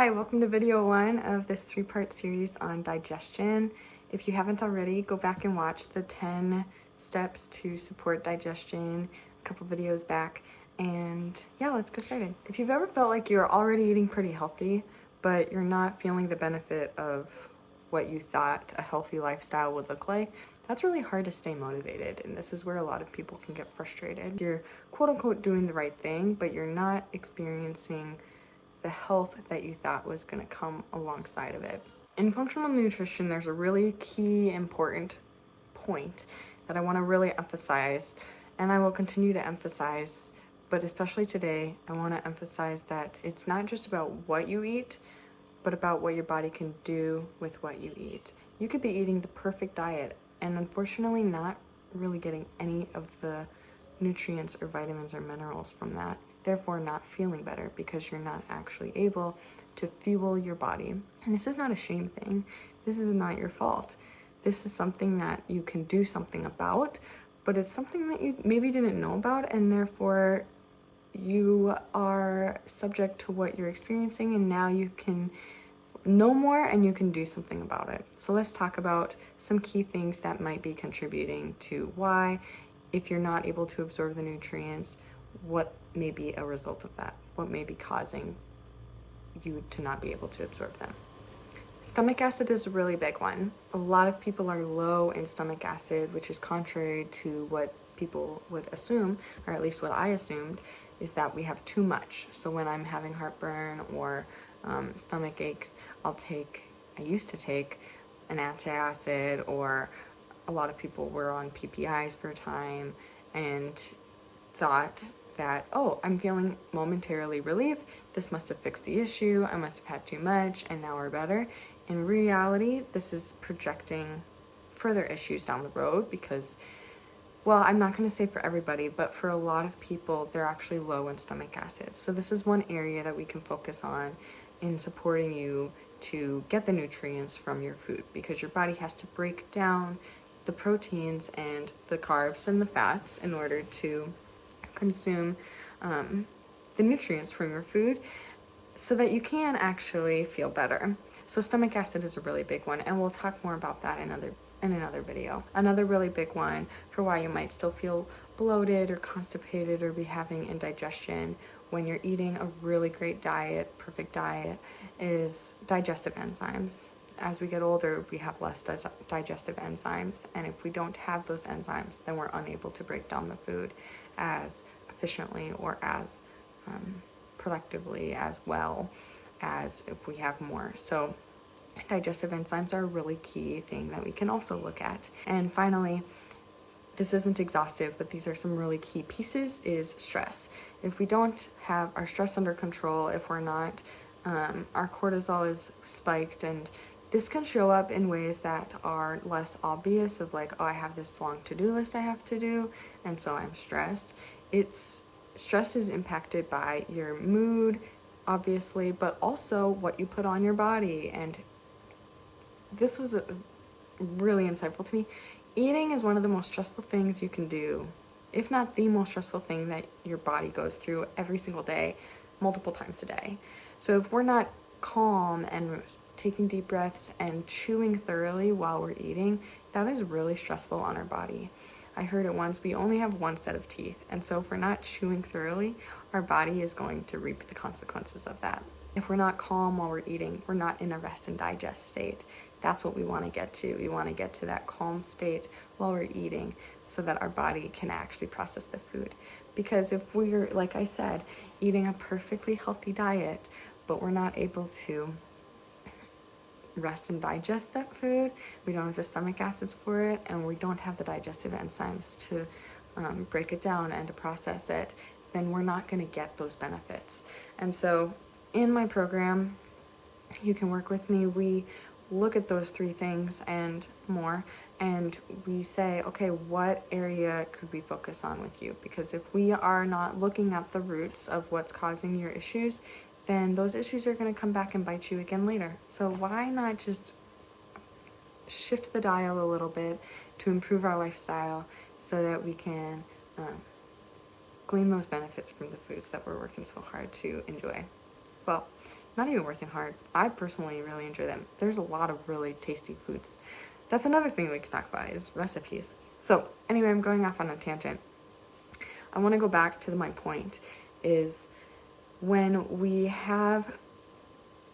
Hi, welcome to video 1 of this 3-part series on digestion. If you haven't already, go back and watch the 10 steps to support digestion a couple videos back. And yeah, let's get started. If you've ever felt like you're already eating pretty healthy, but you're not feeling the benefit of what you thought a healthy lifestyle would look like, that's really hard to stay motivated. And this is where a lot of people can get frustrated. You're quote unquote doing the right thing, but you're not experiencing the health that you thought was going to come alongside of it. In functional nutrition, there's a really key important point that I want to really emphasize, and I will continue to emphasize, but especially today, I want to emphasize that it's not just about what you eat, but about what your body can do with what you eat. You could be eating the perfect diet and unfortunately not really getting any of the nutrients or vitamins or minerals from that, therefore not feeling better because you're not actually able to fuel your body. And this is not a shame thing. This is not your fault. This is something that you can do something about, but it's something that you maybe didn't know about, and therefore you are subject to what you're experiencing, and now you can know more and you can do something about it. So let's talk about some key things that might be contributing to why, if you're not able to absorb the nutrients, what may be a result of that? What may be causing you to not be able to absorb them? Stomach acid is a really big one. A lot of people are low in stomach acid, which is contrary to what people would assume, or at least what I assumed, is that we have too much. So when I'm having heartburn or stomach aches, I used to take an antacid, or a lot of people were on PPIs for a time and thought that, oh, I'm feeling momentarily relief. This must have fixed the issue. I must have had too much and now we're better. In reality, this is projecting further issues down the road because, well, I'm not going to say for everybody, but for a lot of people, they're actually low in stomach acid. So this is one area that we can focus on in supporting you to get the nutrients from your food, because your body has to break down the proteins and the carbs and the fats in order to consume the nutrients from your food so that you can actually feel better. So stomach acid is a really big one, and we'll talk more about that in another video. Another really big one for why you might still feel bloated or constipated or be having indigestion when you're eating a really great diet, perfect diet, is digestive enzymes. As we get older, we have less digestive enzymes, and if we don't have those enzymes, then we're unable to break down the food as efficiently or as productively, as well as if we have more. So digestive enzymes are a really key thing that we can also look at. And finally, this isn't exhaustive, but these are some really key pieces, is stress. If we don't have our stress under control, if we're not, our cortisol is spiked, and this can show up in ways that are less obvious, of like, oh, I have this long to-do list I have to do, and so I'm stressed. Stress is impacted by your mood, obviously, but also what you put on your body. And this was really insightful to me. Eating is one of the most stressful things you can do, if not the most stressful thing that your body goes through every single day, multiple times a day. So if we're not calm and taking deep breaths and chewing thoroughly while we're eating, that is really stressful on our body. I heard it once, we only have one set of teeth, and so if we're not chewing thoroughly, our body is going to reap the consequences of that. If we're not calm while we're eating, we're not in a rest and digest state. That's what we want to get to. We want to get to that calm state while we're eating so that our body can actually process the food. Because if we're, like I said, eating a perfectly healthy diet, but we're not able to rest and digest that food, we don't have the stomach acids for it, and we don't have the digestive enzymes to break it down and to process it, then we're not going to get those benefits. And so in my program, you can work with me. We look at those 3 things and more, and we say, okay, what area could we focus on with you? Because if we are not looking at the roots of what's causing your issues, then those issues are going to come back and bite you again later. So why not just shift the dial a little bit to improve our lifestyle so that we can glean those benefits from the foods that we're working so hard to enjoy? Well, not even working hard. I personally really enjoy them. There's a lot of really tasty foods. That's another thing we can talk about is recipes. So anyway, I'm going off on a tangent. I want to go back to my point is when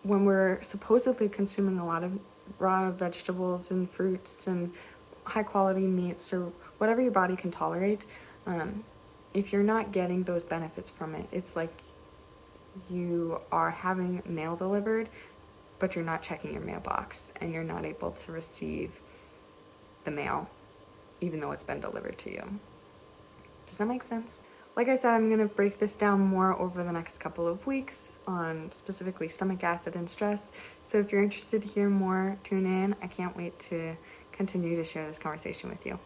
we're supposedly consuming a lot of raw vegetables and fruits and high quality meats or whatever your body can tolerate, if you're not getting those benefits from it, it's like you are having mail delivered, but you're not checking your mailbox and you're not able to receive the mail, even though it's been delivered to you. Does that make sense? Like I said, I'm going to break this down more over the next couple of weeks on specifically stomach acid and stress. So if you're interested to hear more, tune in. I can't wait to continue to share this conversation with you.